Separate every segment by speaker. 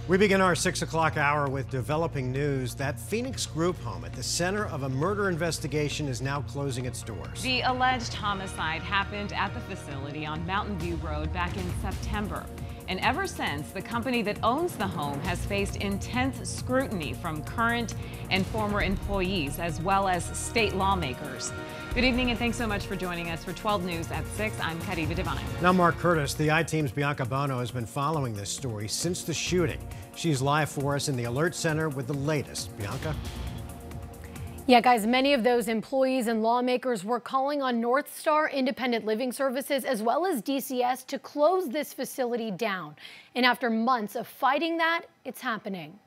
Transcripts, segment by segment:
Speaker 1: We begin our 6 o'clock hour with developing news. That Phoenix group home at the center of a murder investigation is now closing its doors.
Speaker 2: The alleged homicide happened at the facility on Mountain View Road back in September. And ever since, the company that owns the home has faced intense scrutiny from current and former employees, as well as state lawmakers. Good evening, and thanks so much for joining us for 12 News at 6. I'm Kadiva Devine.
Speaker 1: Now, Mark Curtis, the I-Team's Bianca Bono has been following this story since the shooting. She's live for us in the Alert Center with the latest. Bianca?
Speaker 3: Yeah, guys, many of those employees and lawmakers were calling on North Star Independent Living Services as well as DCS to close this facility down. And after months of fighting that, it's happening.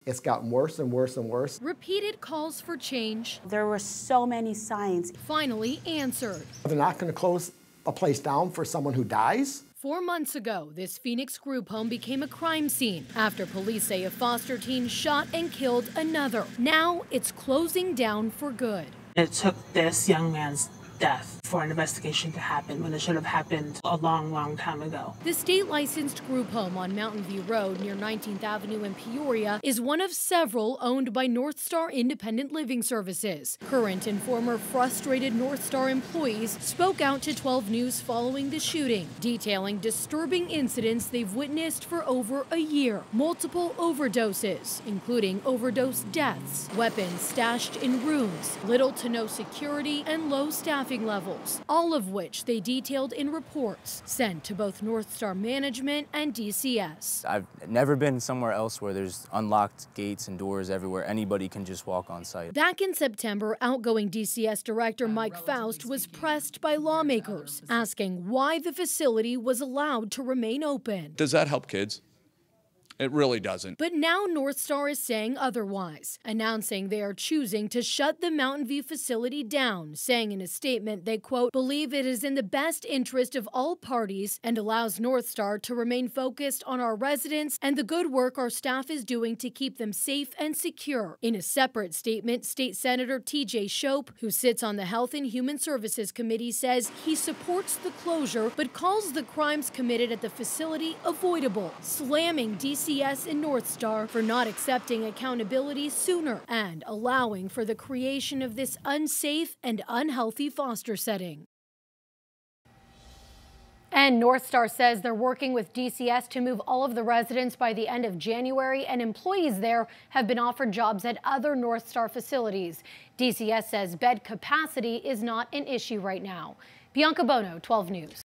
Speaker 4: It's gotten worse and worse and worse.
Speaker 3: Repeated calls for change.
Speaker 5: There were so many signs.
Speaker 3: Finally answered.
Speaker 4: They're not going to close a place down for someone who dies.
Speaker 3: 4 months ago, this Phoenix group home became a crime scene after police say a foster teen shot and killed another. Now it's closing down for good.
Speaker 6: It took this young man's death for an investigation to happen when it should have happened a long time ago.
Speaker 3: The state-licensed group home on Mountain View Road near 19th Avenue in Peoria is one of several owned by North Star Independent Living Services. Current and former frustrated North Star employees spoke out to 12 News following the shooting, detailing disturbing incidents they've witnessed for over a year. Multiple overdoses, including overdose deaths, weapons stashed in rooms, little to no security, and low staffing levels, all of which they detailed in reports sent to both North Star management and DCS.
Speaker 7: I've never been somewhere else where there's unlocked gates and doors everywhere. Anybody can just walk on site.
Speaker 3: Back in September, outgoing DCS Director Mike Faust was pressed by lawmakers, asking why the facility was allowed to remain open.
Speaker 8: Does that help kids? It really doesn't.
Speaker 3: But now North Star is saying otherwise, announcing they are choosing to shut the Mountain View facility down, saying in a statement they, quote, believe it is in the best interest of all parties and allows North Star to remain focused on our residents and the good work our staff is doing to keep them safe and secure. In a separate statement, State Senator TJ Shope, who sits on the Health and Human Services Committee, says he supports the closure but calls the crimes committed at the facility avoidable, slamming DCS and North Star for not accepting accountability sooner and allowing for the creation of this unsafe and unhealthy foster setting. And North Star says they're working with DCS to move all of the residents by the end of January, and employees there have been offered jobs at other North Star facilities. DCS says bed capacity is not an issue right now. Bianca Bono, 12 News.